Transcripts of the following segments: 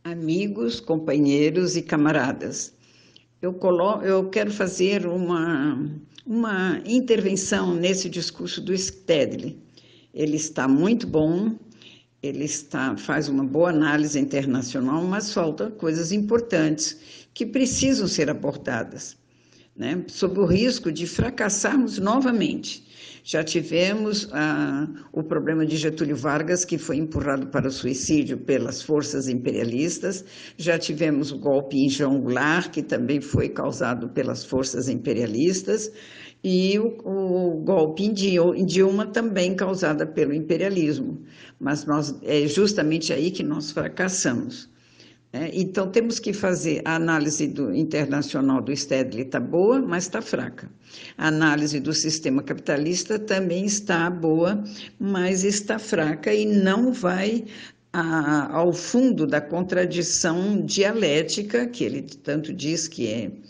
Amigos, companheiros e camaradas. Eu quero fazer uma intervenção nesse discurso do Stedley. Ele está muito bom, faz uma boa análise internacional, mas faltam coisas importantes que precisam ser abordadas, né? Sob o risco de fracassarmos novamente. Já tivemos o problema de Getúlio Vargas, que foi empurrado para o suicídio pelas forças imperialistas. Já tivemos o golpe em João Goulart, que também foi causado pelas forças imperialistas. E o golpe em Dilma também causada pelo imperialismo. Mas é justamente aí que nós fracassamos. Então, temos que fazer a análise internacional do Stedley está boa, mas está fraca. A análise do sistema capitalista também está boa, mas está fraca e não vai ao fundo da contradição dialética, que ele tanto diz que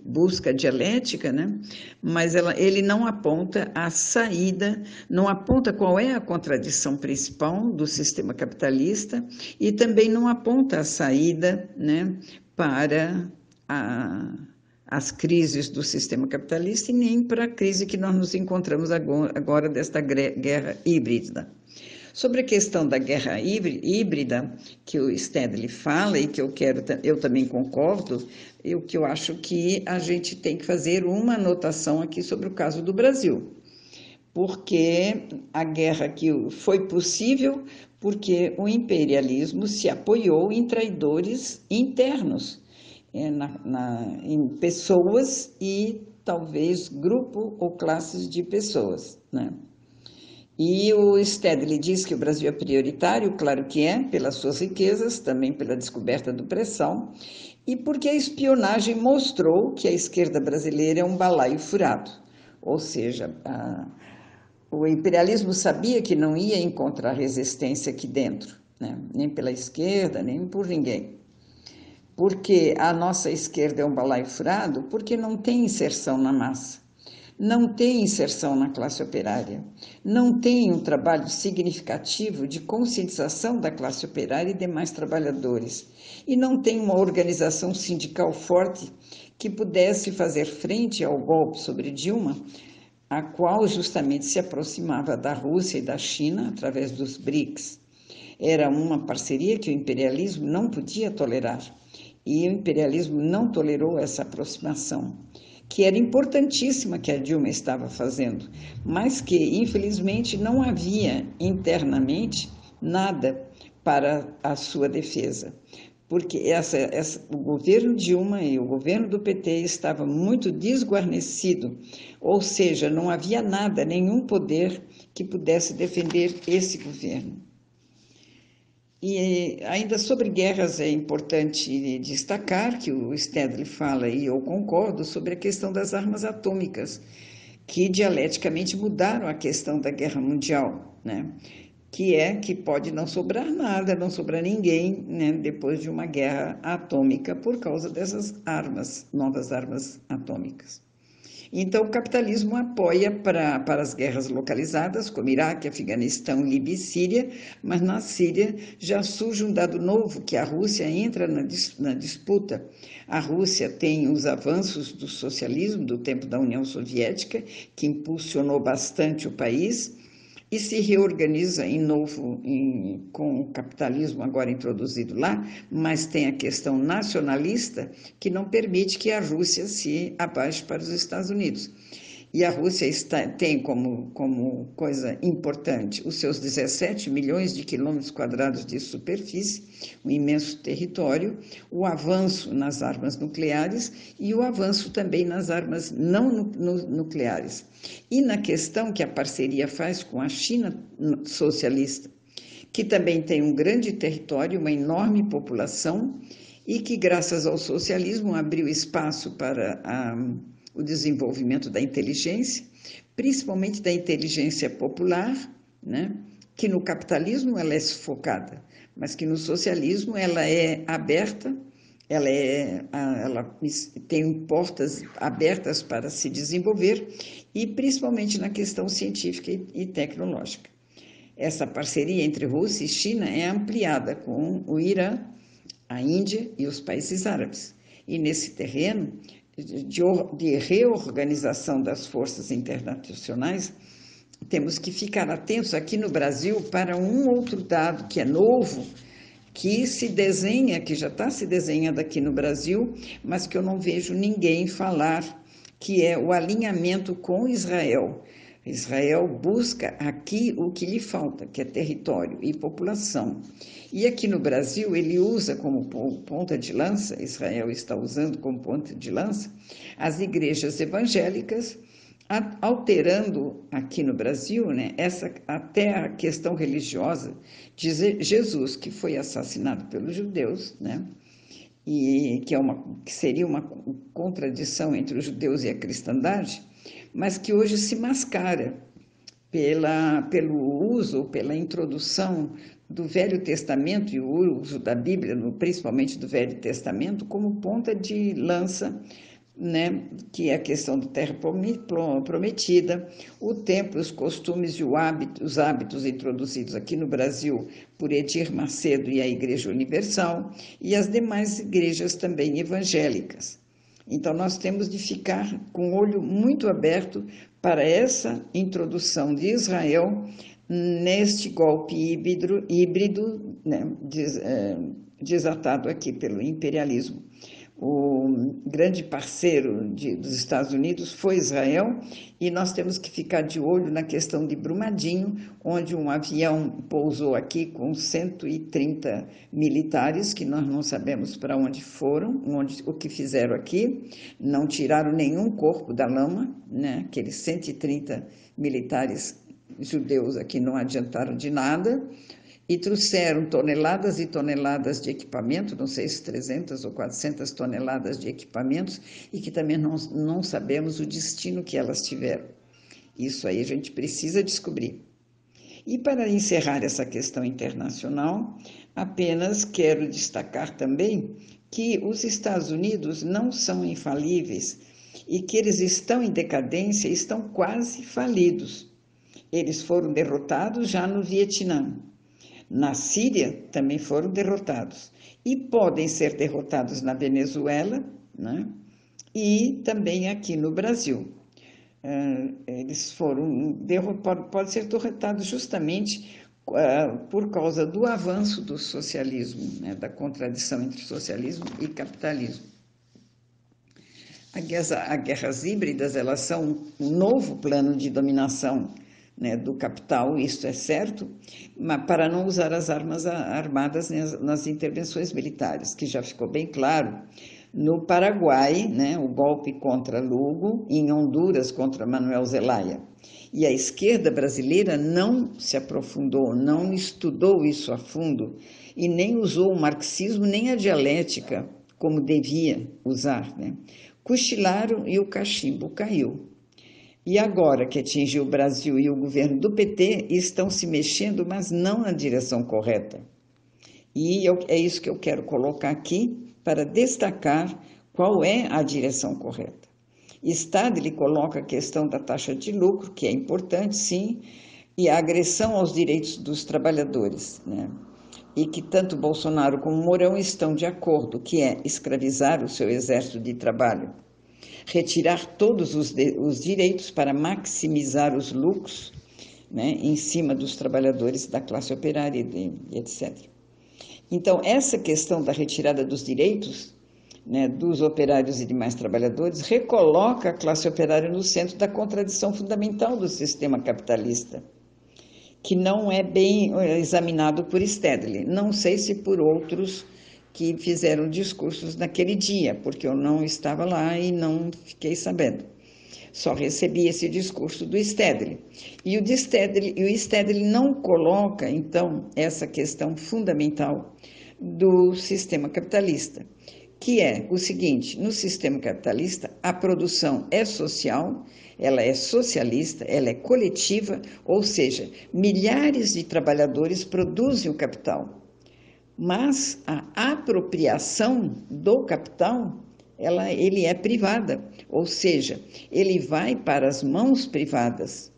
busca a dialética, né? Mas ele não aponta a saída, não aponta qual é a contradição principal do sistema capitalista e também não aponta a saída, né, para as crises do sistema capitalista e nem para a crise que nós nos encontramos agora desta guerra híbrida. Sobre a questão da guerra híbrida, que o Stedley fala e que eu também concordo, o que eu acho que a gente tem que fazer uma anotação aqui sobre o caso do Brasil, porque a guerra que foi possível porque o imperialismo se apoiou em traidores internos, em pessoas e talvez grupo ou classes de pessoas, né? E o Stedley diz que o Brasil é prioritário, claro que é, pelas suas riquezas, também pela descoberta do pré-sal, e porque a espionagem mostrou que a esquerda brasileira é um balaio furado. Ou seja, o imperialismo sabia que não ia encontrar resistência aqui dentro, né? Nem pela esquerda, nem por ninguém. Porque a nossa esquerda é um balaio furado? Porque não tem inserção na massa. Não tem inserção na classe operária, não tem um trabalho significativo de conscientização da classe operária e demais trabalhadores, e não tem uma organização sindical forte que pudesse fazer frente ao golpe sobre Dilma, a qual justamente se aproximava da Rússia e da China através dos BRICS. Era uma parceria que o imperialismo não podia tolerar, e o imperialismo não tolerou essa aproximação, que era importantíssima que a Dilma estava fazendo, mas que, infelizmente, não havia internamente nada para a sua defesa, porque o governo Dilma e o governo do PT estavam muito desguarnecido, ou seja, não havia nada, nenhum poder que pudesse defender esse governo. E ainda sobre guerras é importante destacar que o Stedley fala, e eu concordo, sobre a questão das armas atômicas, que dialeticamente mudaram a questão da guerra mundial, né? Que pode não sobrar nada, não sobrar ninguém, né, depois de uma guerra atômica por causa dessas novas armas atômicas. Então, o capitalismo apoia para as guerras localizadas, como Iraque, Afeganistão, Líbia e Síria, mas na Síria já surge um dado novo, que a Rússia entra na disputa. A Rússia tem os avanços do socialismo, do tempo da União Soviética, que impulsionou bastante o país, e se reorganiza com o capitalismo agora introduzido lá, mas tem a questão nacionalista que não permite que a Rússia se abaixe para os Estados Unidos. E a Rússia tem como coisa importante os seus 17 milhões de quilômetros quadrados de superfície, um imenso território, o avanço nas armas nucleares e o avanço também nas armas não nucleares. E na questão que a parceria faz com a China socialista, que também tem um grande território, uma enorme população, e que, graças ao socialismo, abriu espaço para o desenvolvimento da inteligência, principalmente da inteligência popular, né? Que no capitalismo ela é sufocada, mas que no socialismo ela é aberta, ela tem portas abertas para se desenvolver, e principalmente na questão científica e tecnológica. Essa parceria entre Rússia e China é ampliada com o Irã, a Índia e os países árabes. E nesse terreno de reorganização das forças internacionais, temos que ficar atentos aqui no Brasil para um outro dado que é novo, que se desenha, que já está se desenhando aqui no Brasil, mas que eu não vejo ninguém falar, que é o alinhamento com Israel. Israel busca aqui o que lhe falta, que é território e população. E aqui no Brasil ele usa como ponta de lança, Israel está usando como ponta de lança, as igrejas evangélicas, alterando aqui no Brasil, né, até a questão religiosa de Jesus, que foi assassinado pelos judeus, né, e que seria uma contradição entre os judeus e a cristandade, mas que hoje se mascara pelo uso, pela introdução do Velho Testamento e o uso da Bíblia, principalmente do Velho Testamento, como ponta de lança, né, que é a questão da terra prometida, o templo, os costumes e os hábitos introduzidos aqui no Brasil por Edir Macedo e a Igreja Universal, e as demais igrejas também evangélicas. Então, nós temos de ficar com o olho muito aberto para essa introdução de Israel neste golpe híbrido, né, desatado aqui pelo imperialismo. O grande parceiro dos Estados Unidos foi Israel, e nós temos que ficar de olho na questão de Brumadinho, onde um avião pousou aqui com 130 militares, que nós não sabemos para onde foram, o que fizeram aqui, não tiraram nenhum corpo da lama, né? Aqueles 130 militares judeus aqui não adiantaram de nada, e trouxeram toneladas e toneladas de equipamento, não sei se 300 ou 400 toneladas de equipamentos, e que também não sabemos o destino que elas tiveram. Isso aí a gente precisa descobrir. E para encerrar essa questão internacional, apenas quero destacar também que os Estados Unidos não são infalíveis e que eles estão em decadência, estão quase falidos. Eles foram derrotados já no Vietnã. Na Síria também foram derrotados, e podem ser derrotados na Venezuela, né? E também aqui no Brasil. Eles podem ser derrotados justamente por causa do avanço do socialismo, né? Da contradição entre socialismo e capitalismo. As guerras híbridas, elas são um novo plano de dominação, né, do capital, isso é certo, mas para não usar as armas armadas nas intervenções militares, que já ficou bem claro no Paraguai, né, o golpe contra Lugo, em Honduras contra Manuel Zelaya. E a esquerda brasileira não se aprofundou, não estudou isso a fundo e nem usou o marxismo nem a dialética como devia usar, né? Cochilaram e o cachimbo caiu. E agora que atingiu o Brasil e o governo do PT, estão se mexendo, mas não na direção correta. E é isso que eu quero colocar aqui para destacar qual é a direção correta. Estado, ele coloca a questão da taxa de lucro, que é importante, sim, e a agressão aos direitos dos trabalhadores, né? E que tanto Bolsonaro como Mourão estão de acordo, que é escravizar o seu exército de trabalho, retirar todos os direitos para maximizar os lucros, né, em cima dos trabalhadores da classe operária e etc. Então, essa questão da retirada dos direitos, né, dos operários e demais trabalhadores recoloca a classe operária no centro da contradição fundamental do sistema capitalista, que não é bem examinado por Stedley. Não sei se por outros que fizeram discursos naquele dia, porque eu não estava lá e não fiquei sabendo. Só recebi esse discurso do Stedley. E o Stedley não coloca, então, essa questão fundamental do sistema capitalista, que é o seguinte: no sistema capitalista, a produção é social, ela é socialista, ela é coletiva, ou seja, milhares de trabalhadores produzem o capital. Mas a apropriação do capital, ele é privada, ou seja, ele vai para as mãos privadas,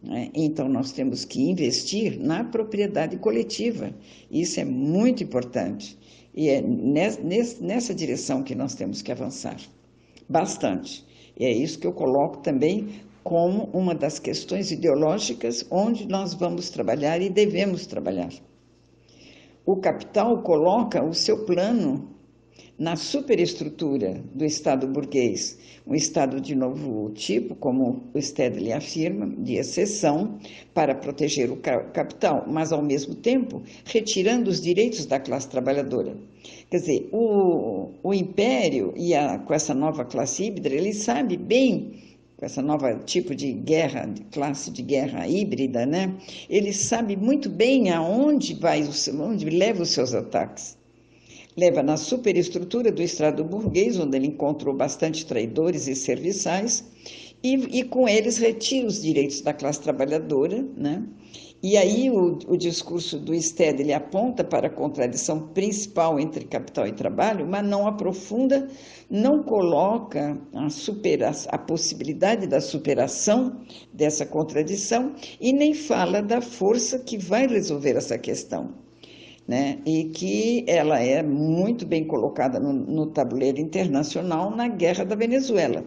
né? Então, nós temos que investir na propriedade coletiva. Isso é muito importante. E é nessa direção que nós temos que avançar. Bastante. E é isso que eu coloco também como uma das questões ideológicas onde nós vamos trabalhar e devemos trabalhar. O capital coloca o seu plano na superestrutura do Estado burguês, um Estado de novo tipo, como o Stedley afirma, de exceção, para proteger o capital, mas, ao mesmo tempo, retirando os direitos da classe trabalhadora. Quer dizer, o império, com essa nova classe híbrida, ele sabe bem, com esse novo tipo de guerra, de classe de guerra híbrida, né? Ele sabe muito bem aonde onde leva os seus ataques. Leva na superestrutura do Estado burguês, onde ele encontrou bastante traidores e serviçais, e com eles retira os direitos da classe trabalhadora, né? E aí o discurso do Stedley aponta para a contradição principal entre capital e trabalho, mas não aprofunda, não coloca a possibilidade da superação dessa contradição e nem fala da força que vai resolver essa questão. Né? E que ela é muito bem colocada no tabuleiro internacional na Guerra da Venezuela,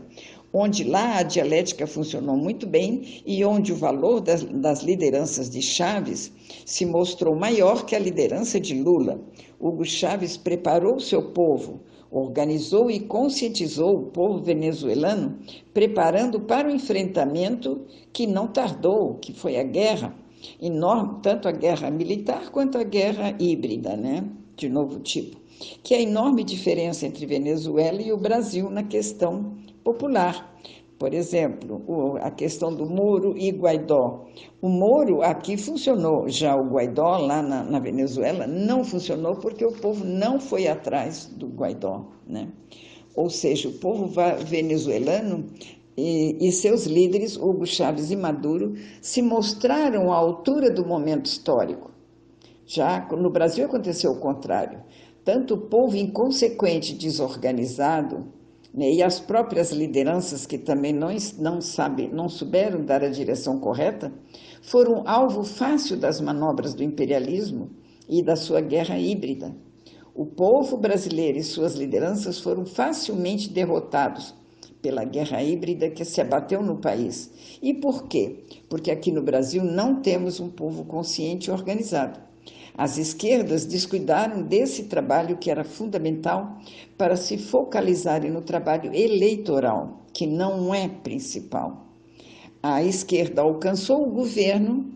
onde lá a dialética funcionou muito bem e onde o valor das lideranças de Chávez se mostrou maior que a liderança de Lula. Hugo Chávez preparou o seu povo, organizou e conscientizou o povo venezuelano, preparando para o enfrentamento que não tardou, que foi a guerra. Enorme, tanto a guerra militar quanto a guerra híbrida, né? De novo tipo, que é a enorme diferença entre Venezuela e o Brasil na questão popular. Por exemplo, a questão do Moro e Guaidó. O Moro aqui funcionou, já o Guaidó lá na Venezuela não funcionou porque o povo não foi atrás do Guaidó, né? Ou seja, o povo venezuelano e seus líderes, Hugo Chávez e Maduro, se mostraram à altura do momento histórico. Já no Brasil aconteceu o contrário. Tanto o povo inconsequente, desorganizado, né, e as próprias lideranças que também não souberam dar a direção correta, foram alvo fácil das manobras do imperialismo e da sua guerra híbrida. O povo brasileiro e suas lideranças foram facilmente derrotados pela guerra híbrida que se abateu no país. E por quê? Porque aqui no Brasil não temos um povo consciente e organizado. As esquerdas descuidaram desse trabalho que era fundamental para se focalizarem no trabalho eleitoral, que não é principal. A esquerda alcançou o governo,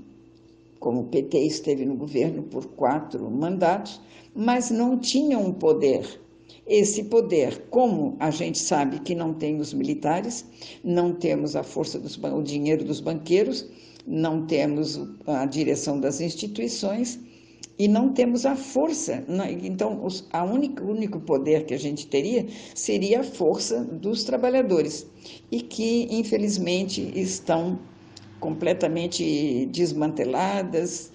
como o PT esteve no governo por 4 mandatos, mas não tinha um poder. Esse poder, como a gente sabe que não tem os militares, não temos a força o dinheiro dos banqueiros, não temos a direção das instituições e não temos a força. Então, o único poder que a gente teria seria a força dos trabalhadores e que, infelizmente, estão completamente desmanteladas,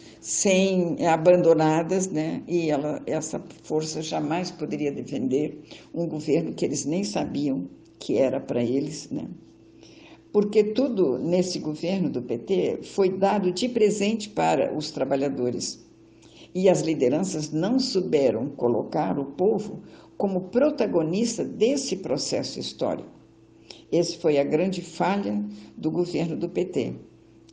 abandonadas, né? E essa força jamais poderia defender um governo que eles nem sabiam que era para eles, né? Porque tudo nesse governo do PT foi dado de presente para os trabalhadores. E as lideranças não souberam colocar o povo como protagonista desse processo histórico. Essa foi a grande falha do governo do PT.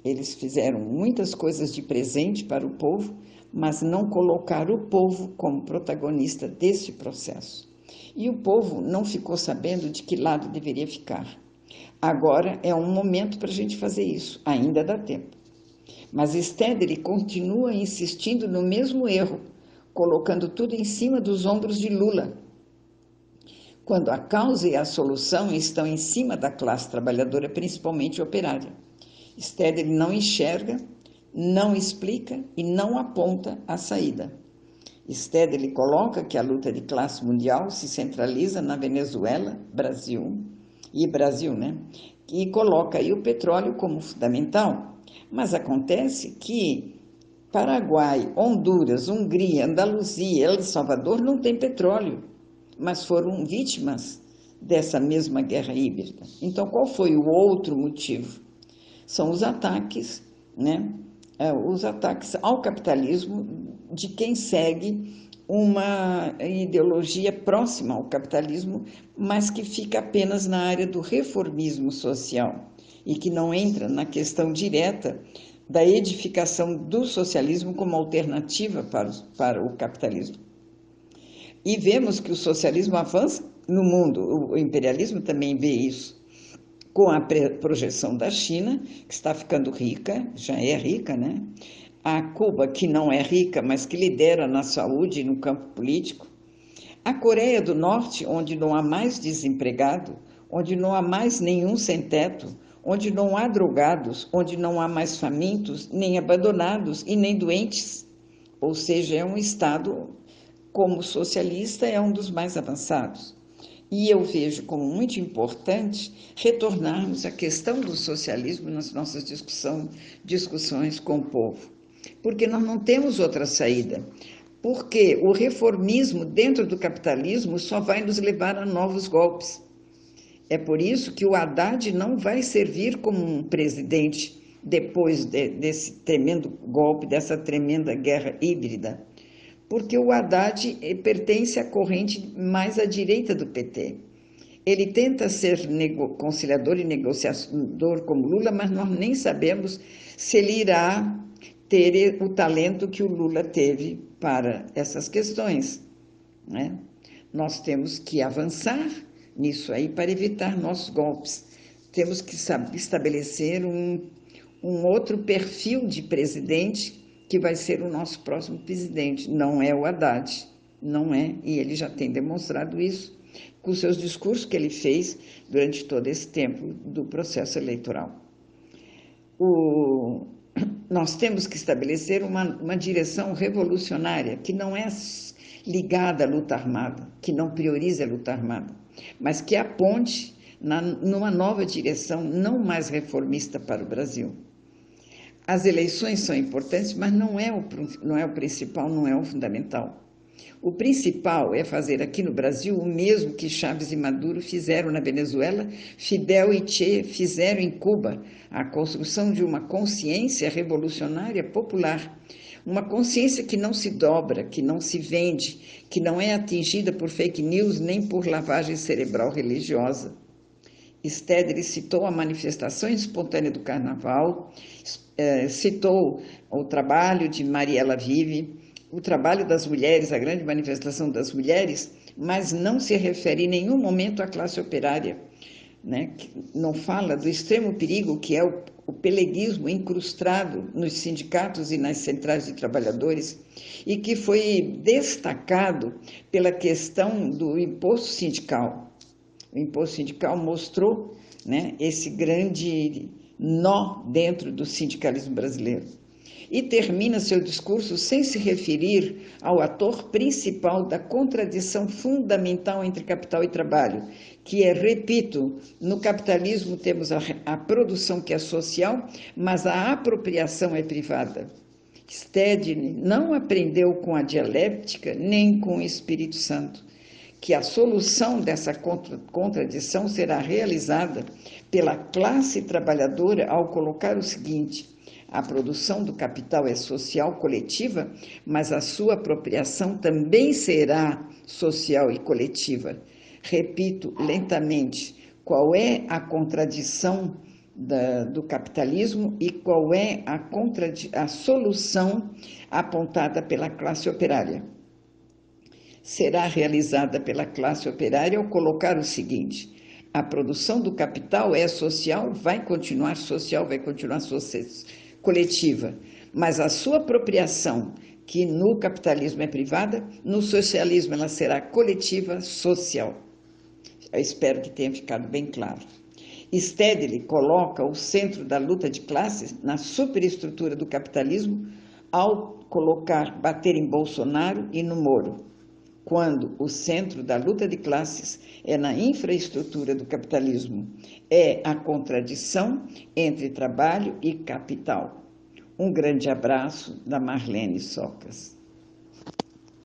Eles fizeram muitas coisas de presente para o povo, mas não colocaram o povo como protagonista desse processo. E o povo não ficou sabendo de que lado deveria ficar. Agora é um momento para a gente fazer isso, ainda dá tempo. Mas Stedley continua insistindo no mesmo erro, colocando tudo em cima dos ombros de Lula, quando a causa e a solução estão em cima da classe trabalhadora, principalmente operária. Stedley não enxerga, não explica e não aponta a saída. Stedley coloca que a luta de classe mundial se centraliza na Venezuela, Brasil, né? E coloca aí o petróleo como fundamental. Mas acontece que Paraguai, Honduras, Hungria, Andaluzia, El Salvador não tem petróleo, mas foram vítimas dessa mesma guerra híbrida. Então, qual foi o outro motivo? São os ataques né, os ataques ao capitalismo de quem segue uma ideologia próxima ao capitalismo, mas que fica apenas na área do reformismo social e que não entra na questão direta da edificação do socialismo como alternativa para o capitalismo. E vemos que o socialismo avança no mundo, o imperialismo também vê isso, com a projeção da China, que está ficando rica, já é rica, né? A Cuba, que não é rica, mas que lidera na saúde e no campo político. A Coreia do Norte, onde não há mais desempregado, onde não há mais nenhum sem-teto, onde não há drogados, onde não há mais famintos, nem abandonados e nem doentes. Ou seja, é um Estado, como socialista, é um dos mais avançados. E eu vejo como muito importante retornarmos à questão do socialismo nas nossas discussões com o povo, porque nós não temos outra saída. Porque o reformismo dentro do capitalismo só vai nos levar a novos golpes. É por isso que o Haddad não vai servir como um presidente depois desse tremendo golpe, dessa tremenda guerra híbrida, porque o Haddad pertence à corrente mais à direita do PT. Ele tenta ser conciliador e negociador como Lula, mas nós nem sabemos se ele irá ter o talento que o Lula teve para essas questões, né? Nós temos que avançar nisso aí para evitar nossos golpes. Temos que estabelecer um outro perfil de presidente que vai ser o nosso próximo presidente. Não é o Haddad, não é, e ele já tem demonstrado isso com os seus discursos que ele fez durante todo esse tempo do processo eleitoral. Nós temos que estabelecer uma direção revolucionária que não é ligada à luta armada, que não prioriza a luta armada, mas que aponte numa nova direção não mais reformista para o Brasil. As eleições são importantes, mas não é o principal, não é o fundamental. O principal é fazer aqui no Brasil o mesmo que Chávez e Maduro fizeram na Venezuela, Fidel e Che fizeram em Cuba, a construção de uma consciência revolucionária popular, uma consciência que não se dobra, que não se vende, que não é atingida por fake news nem por lavagem cerebral religiosa. Stedley citou a manifestação espontânea do Carnaval, citou o trabalho de Mariela Vive, o trabalho das mulheres, a grande manifestação das mulheres, mas não se refere em nenhum momento à classe operária, né? Não fala do extremo perigo que é o peleguismo incrustado nos sindicatos e nas centrais de trabalhadores e que foi destacado pela questão do imposto sindical. O imposto sindical mostrou, né, esse grande nó dentro do sindicalismo brasileiro. E termina seu discurso sem se referir ao ator principal da contradição fundamental entre capital e trabalho, que é, repito, no capitalismo temos a produção que é social, mas a apropriação é privada. Stedley não aprendeu com a dialética nem com o Espírito Santo, que a solução dessa contradição será realizada pela classe trabalhadora ao colocar o seguinte: a produção do capital é social coletiva, mas a sua apropriação também será social e coletiva. Repito lentamente, qual é a contradição do capitalismo e qual é a solução apontada pela classe operária? Será realizada pela classe operária ao colocar o seguinte: a produção do capital é social, vai continuar coletiva, mas a sua apropriação, que no capitalismo é privada, no socialismo ela será coletiva, social. Eu espero que tenha ficado bem claro. Stedley coloca o centro da luta de classes na superestrutura do capitalismo ao bater em Bolsonaro e no Moro, quando o centro da luta de classes é na infraestrutura do capitalismo, é a contradição entre trabalho e capital. Um grande abraço da Marlene Socas.